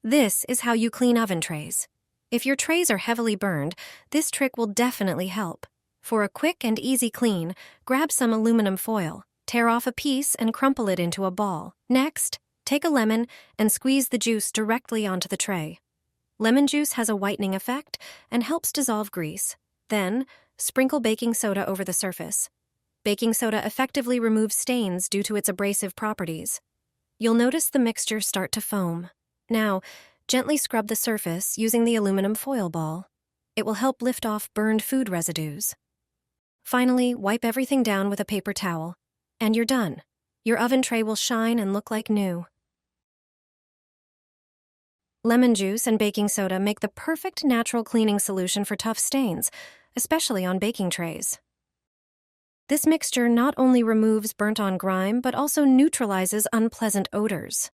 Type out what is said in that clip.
This is how you clean oven trays. If your trays are heavily burned, this trick will definitely help. For a quick and easy clean, grab some aluminum foil, tear off a piece and crumple it into a ball. Next, take a lemon and squeeze the juice directly onto the tray. Lemon juice has a whitening effect and helps dissolve grease. Then, sprinkle baking soda over the surface. Baking soda effectively removes stains due to its abrasive properties. You'll notice the mixture start to foam. Now, gently scrub the surface using the aluminum foil ball. It will help lift off burned food residues. Finally, wipe everything down with a paper towel, and you're done. Your oven tray will shine and look like new. Lemon juice and baking soda make the perfect natural cleaning solution for tough stains, especially on baking trays. This mixture not only removes burnt-on grime, but also neutralizes unpleasant odors.